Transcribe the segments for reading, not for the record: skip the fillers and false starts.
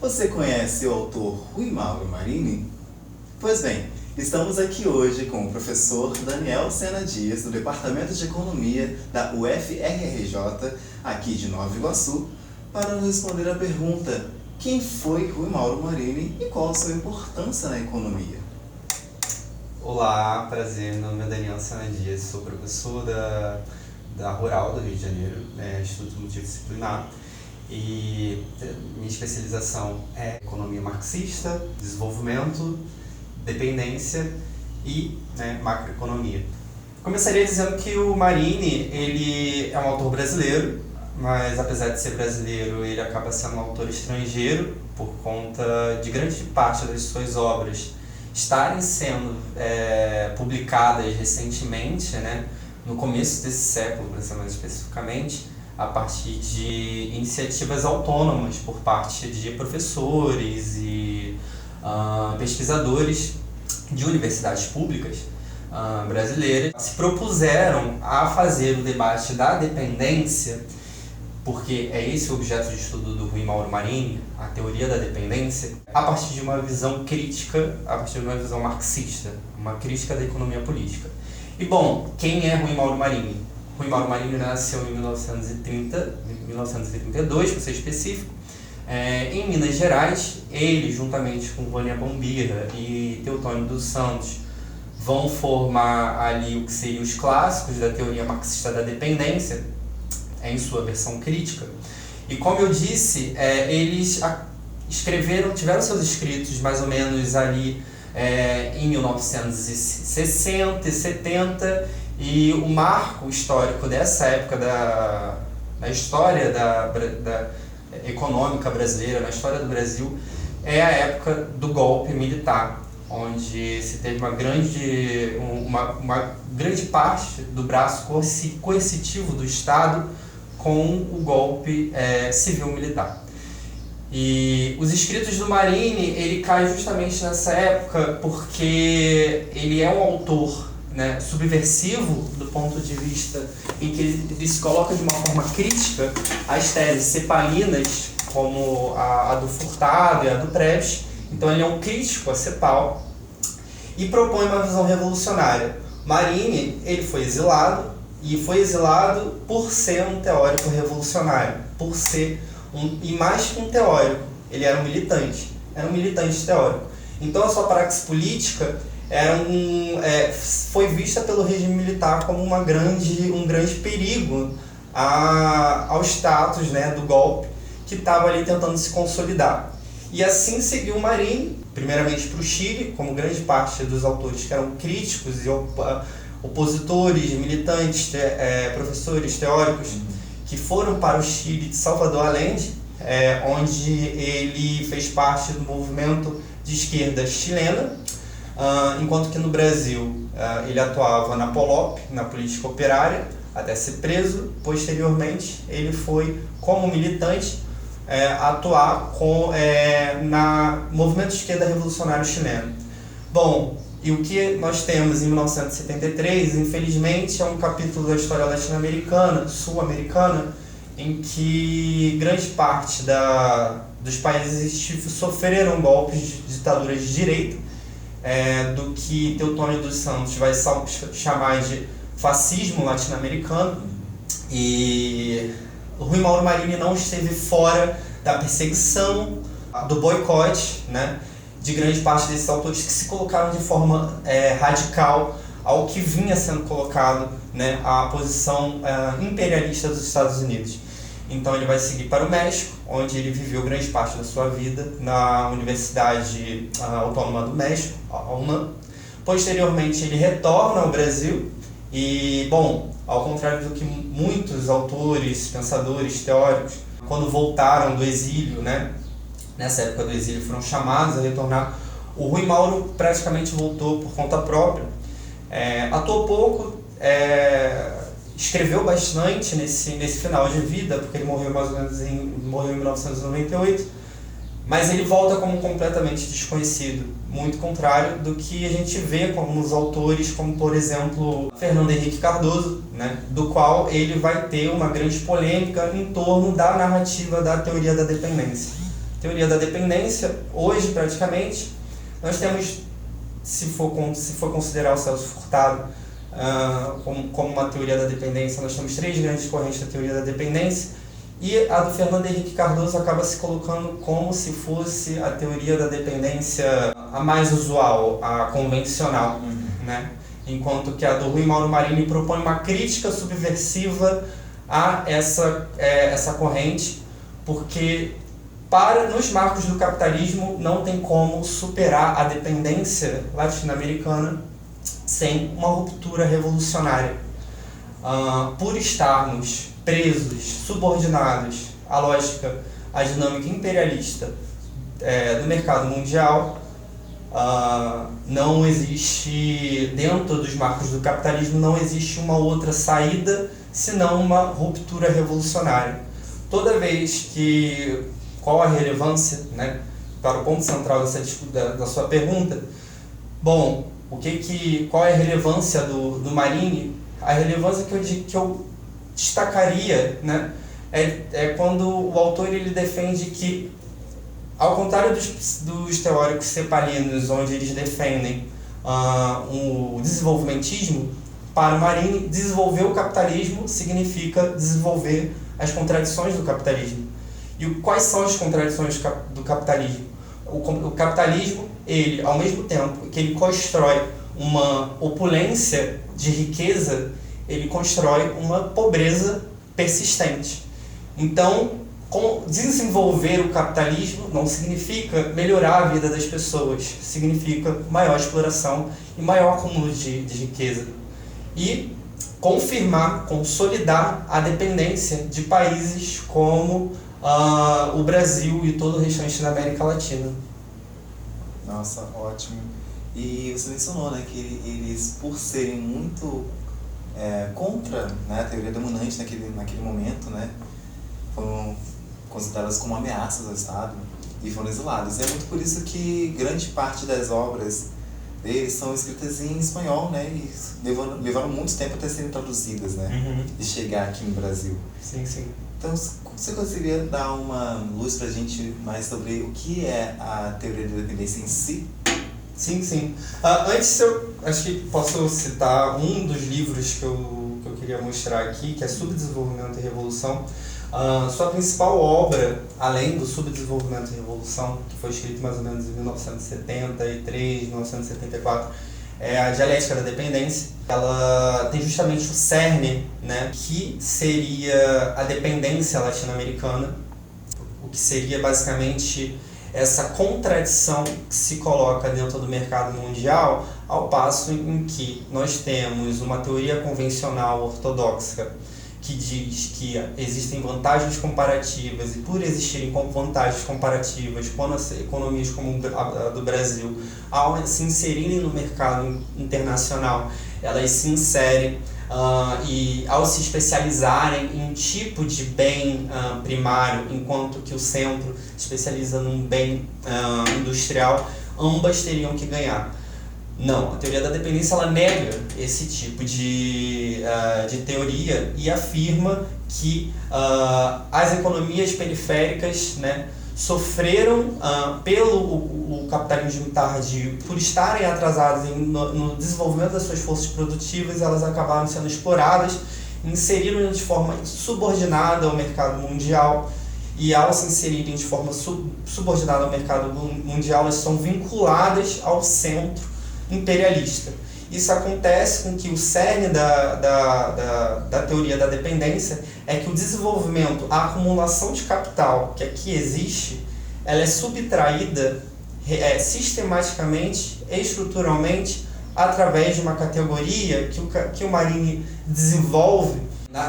Você conhece o autor Rui Mauro Marini? Pois bem, estamos aqui hoje com o professor Daniel Sena Dias, do Departamento de Economia da UFRJ, aqui de Nova Iguaçu, para nos responder a pergunta: quem foi Rui Mauro Marini e qual a sua importância na economia? Olá, prazer, meu nome é Daniel Sena Dias, sou professor da Rural do Rio de Janeiro, Instituto Multidisciplinar, e minha especialização é economia marxista, desenvolvimento, dependência e macroeconomia. Começaria dizendo que o Marini, ele é um autor brasileiro, mas apesar de ser brasileiro, ele acaba sendo um autor estrangeiro por conta de grande parte das suas obras estarem sendo publicadas recentemente, no começo desse século, mais especificamente, a partir de iniciativas autônomas por parte de professores e pesquisadores de universidades públicas brasileiras, se propuseram a fazer o debate da dependência, porque é esse o objeto de estudo do Rui Mauro Marini, a teoria da dependência, a partir de uma visão crítica, a partir de uma visão marxista, uma crítica da economia política. E bom, quem é Rui Mauro Marini? Rui Mauro Marini nasceu em 1932, para ser específico, em Minas Gerais. Ele, juntamente com Vânia Bombirra e Teotônio dos Santos, vão formar ali o que seriam os clássicos da teoria marxista da dependência, em sua versão crítica. E como eu disse, eles tiveram seus escritos mais ou menos ali em 1960 e 70, e o marco histórico dessa época na história da econômica brasileira, na história do Brasil, é a época do golpe militar, onde se teve uma grande parte do braço coercitivo do Estado com o golpe civil-militar. E os escritos do Marini, ele cai justamente nessa época porque ele é um autor subversivo do ponto de vista em que ele se coloca de uma forma crítica às teses cepalinas, como a do Furtado e a do Preves. Então ele é um crítico a Cepal e propõe uma visão revolucionária. Marini, ele foi exilado, e foi exilado por ser um teórico revolucionário, e mais que um teórico, ele era um militante teórico. Então a sua praxis política foi vista pelo regime militar como um grande perigo ao status do golpe que estava ali tentando se consolidar. E assim seguiu Marini, primeiramente para o Chile, como grande parte dos autores que eram críticos e opositores, militantes, professores, teóricos, que foram para o Chile de Salvador Allende, onde ele fez parte do movimento de esquerda chilena, enquanto que no Brasil ele atuava na POLOP, na política operária, até ser preso. Posteriormente, ele foi, como militante, atuar na movimento de esquerda revolucionário chileno. Bom, e o que nós temos em 1973, infelizmente, é um capítulo da história latino-americana, sul-americana, em que grande parte dos países sofreram golpes de ditaduras de direita, do que Teotônio dos Santos vai chamar de fascismo latino-americano. E Rui Mauro Marini não esteve fora da perseguição, do boicote, de grande parte desses autores que se colocaram de forma radical ao que vinha sendo colocado, a posição imperialista dos Estados Unidos. Então ele vai seguir para o México, onde ele viveu grande parte da sua vida na Universidade Autônoma do México, a UNAM. Posteriormente ele retorna ao Brasil e, bom, ao contrário do que muitos autores, pensadores, teóricos, quando voltaram do exílio, nessa época do exílio, foram chamados a retornar, o Rui Mauro praticamente voltou por conta própria. Atuou pouco, escreveu bastante nesse final de vida, porque ele morreu mais ou menos em 1998, mas ele volta como completamente desconhecido, muito contrário do que a gente vê como os autores, como por exemplo Fernando Henrique Cardoso, do qual ele vai ter uma grande polêmica em torno da narrativa da teoria da dependência. Teoria da dependência, hoje praticamente, nós temos, se for considerar o Celso Furtado como uma teoria da dependência, nós temos 3 grandes correntes da teoria da dependência, e a do Fernando Henrique Cardoso acaba se colocando como se fosse a teoria da dependência a mais usual, a convencional, né? Enquanto que a do Rui Mauro Marini propõe uma crítica subversiva a essa corrente, porque nos marcos do capitalismo não tem como superar a dependência latino-americana sem uma ruptura revolucionária. Por estarmos presos, subordinados à lógica, à dinâmica imperialista do mercado mundial, não existe, dentro dos marcos do capitalismo, não existe uma outra saída senão uma ruptura revolucionária. Toda vez que... Qual a relevância, né, para o ponto central da sua pergunta? Bom, qual é a relevância do Marini? A relevância que eu destacaria, né, é quando o autor ele defende que, ao contrário dos teóricos cepalinos, onde eles defendem o desenvolvimentismo, para o Marini, desenvolver o capitalismo significa desenvolver as contradições do capitalismo. E quais são as contradições do capitalismo? O capitalismo, ele, ao mesmo tempo que ele constrói uma opulência de riqueza, ele constrói uma pobreza persistente. Então, desenvolver o capitalismo não significa melhorar a vida das pessoas, significa maior exploração e maior acúmulo de riqueza. E consolidar a dependência de países como o Brasil e todo o restante da América Latina. Nossa, ótimo. E você mencionou, né, que eles, por serem muito contra, né, a teoria dominante naquele momento, né, foram consideradas como ameaças ao Estado e foram exilados. E é muito por isso que grande parte das obras deles são escritas em espanhol, né, e levaram muito tempo até serem traduzidas, né, e chegar aqui no Brasil. Sim, sim. Então, você conseguiria dar uma luz pra gente mais sobre o que é a teoria da dependência em si? Sim, sim. Antes, eu acho que posso citar um dos livros que eu queria mostrar aqui, que é Subdesenvolvimento e Revolução. Sua principal obra, além do Subdesenvolvimento e Revolução, que foi escrito mais ou menos em 1973, 1974, é a Dialética da Dependência. Ela tem justamente o cerne, né, que seria a dependência latino-americana, o que seria basicamente essa contradição que se coloca dentro do mercado mundial, ao passo em que nós temos uma teoria convencional ortodoxa que diz que existem vantagens comparativas, e por existirem vantagens comparativas, quando as economias como a do Brasil, ao se inserirem no mercado internacional, elas se inserem e ao se especializarem em um tipo de bem primário, enquanto que o centro especializa num bem industrial, ambas teriam que ganhar. Não, a teoria da dependência ela nega esse tipo de teoria e afirma que as economias periféricas, né, sofreram pelo capitalismo tardio, por estarem atrasadas no desenvolvimento das suas forças produtivas, elas acabaram sendo exploradas, inseriram de forma subordinada ao mercado mundial, e ao se inserirem de forma subordinada ao mercado mundial, elas são vinculadas ao centro imperialista. Isso acontece com que o cerne da teoria da dependência é que o desenvolvimento, a acumulação de capital que aqui existe, ela é subtraída sistematicamente, estruturalmente, através de uma categoria que o Marini desenvolve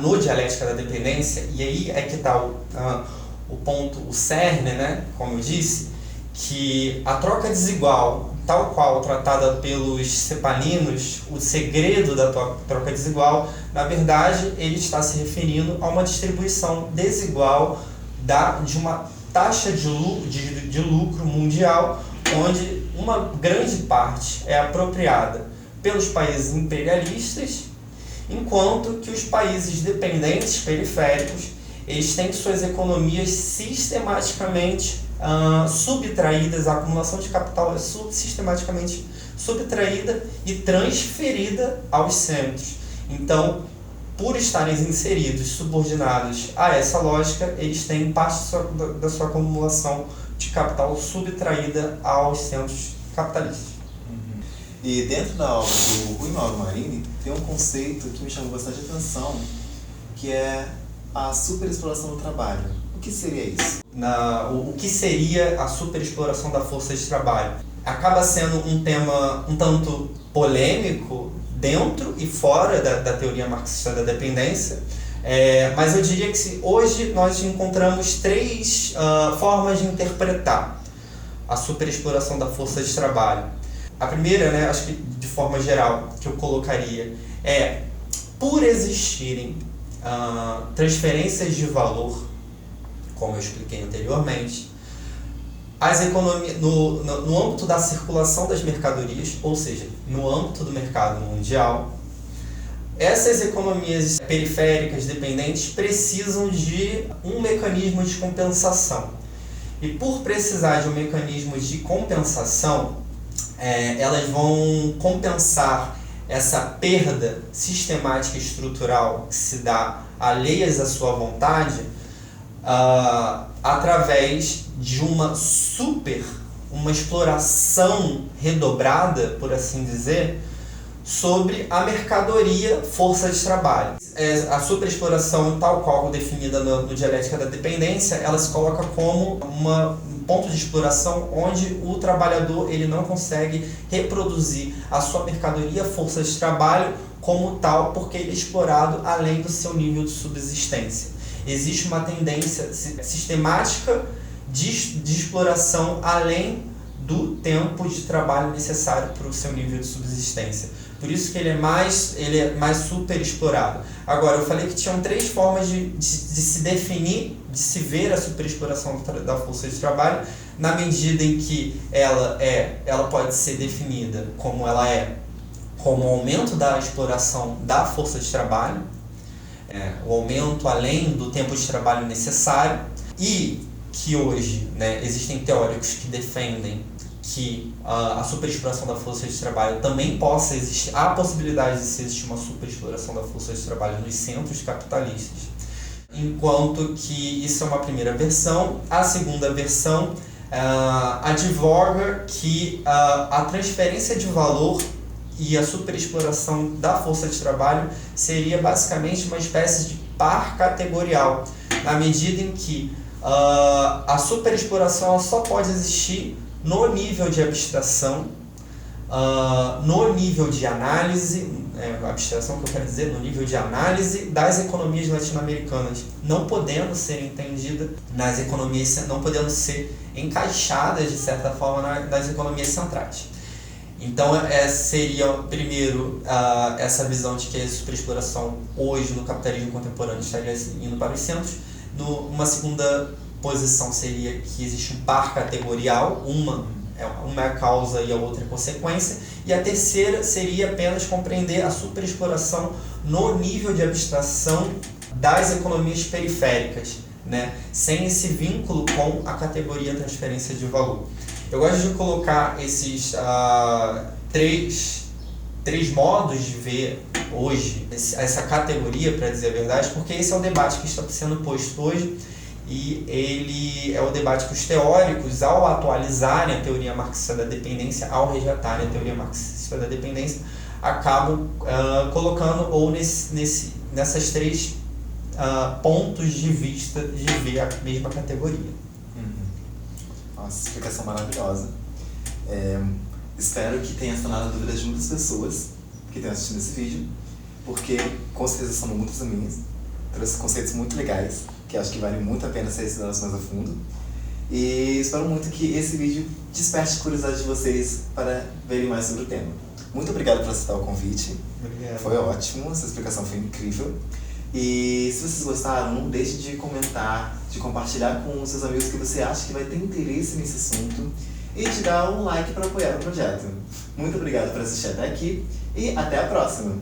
no Dialética da Dependência, e aí é que está o ponto, o cerne, né, como eu disse, que a troca desigual, tal qual tratada pelos cepalinos, o segredo da troca desigual, na verdade, ele está se referindo a uma distribuição desigual de uma taxa de lucro mundial, onde uma grande parte é apropriada pelos países imperialistas, enquanto que os países dependentes periféricos, eles têm suas economias sistematicamente subtraídas, a acumulação de capital é sistematicamente subtraída e transferida aos centros. Então, por estarem inseridos, subordinados a essa lógica, eles têm parte da sua acumulação de capital subtraída aos centros capitalistas. E dentro da obra do Rui Mauro Marini, tem um conceito que me chamou bastante atenção, que é a superexploração do trabalho. O que seria isso? O que seria a superexploração da força de trabalho? Acaba sendo um tema um tanto polêmico dentro e fora da teoria marxista da dependência, mas eu diria que hoje nós encontramos três formas de interpretar a superexploração da força de trabalho. A primeira, acho que de forma geral, que eu colocaria é, por existirem transferências de valor, como eu expliquei anteriormente, as economias, no âmbito da circulação das mercadorias, ou seja, no âmbito do mercado mundial, essas economias periféricas dependentes precisam de um mecanismo de compensação. E por precisar de um mecanismo de compensação, elas vão compensar essa perda sistemática e estrutural que se dá alheias à sua vontade através de uma exploração redobrada, por assim dizer, sobre a mercadoria força de trabalho. A superexploração, tal qual definida no Dialética da Dependência, ela se coloca como um ponto de exploração onde o trabalhador ele não consegue reproduzir a sua mercadoria força de trabalho como tal, porque ele é explorado além do seu nível de subsistência. Existe uma tendência sistemática de exploração além do tempo de trabalho necessário para o seu nível de subsistência. Por isso que ele é mais super explorado. Agora, eu falei que tinham três formas de se definir, de se ver a superexploração da força de trabalho, na medida em que ela pode ser definida como como aumento da exploração da força de trabalho, o aumento além do tempo de trabalho necessário, e que hoje existem teóricos que defendem que a superexploração da força de trabalho também possa existir, há a possibilidade de existir uma superexploração da força de trabalho nos centros capitalistas, enquanto que isso é uma primeira versão. A segunda versão advoga que a transferência de valor e a superexploração da força de trabalho seria basicamente uma espécie de par categorial, na medida em que a superexploração só pode existir no nível de abstração, no nível de análise, abstração que eu quero dizer, no nível de análise das economias latino-americanas, não podendo ser entendida nas economias, não podendo ser encaixadas de certa forma nas economias centrais. Então seria primeiro essa visão de que a superexploração hoje no capitalismo contemporâneo estaria indo para os centros. Uma segunda posição seria que existe um par categorial, uma é a causa e a outra é a consequência, e a terceira seria apenas compreender a superexploração no nível de abstração das economias periféricas, sem esse vínculo com a categoria transferência de valor. Eu gosto de colocar esses três modos de ver hoje essa categoria, para dizer a verdade, porque esse é o debate que está sendo posto hoje, e ele é o debate que os teóricos, ao atualizarem a teoria marxista da dependência, ao rejeitarem a teoria marxista da dependência, acabam colocando ou nessas três pontos de vista de ver a mesma categoria. Nossa, explicação maravilhosa. Espero que tenha sanado a dúvida de muitas pessoas que estão assistindo esse vídeo, porque com certeza são muitas minhas, trouxe conceitos muito legais, que acho que vale muito a pena ser estudados mais a fundo. E espero muito que esse vídeo desperte a curiosidade de vocês para verem mais sobre o tema. Muito obrigado por aceitar o convite. Obrigado. Foi ótimo, essa explicação foi incrível. E se vocês gostaram, não deixe de comentar, de compartilhar com os seus amigos que você acha que vai ter interesse nesse assunto e de dar um like para apoiar o projeto. Muito obrigado por assistir até aqui e até a próxima!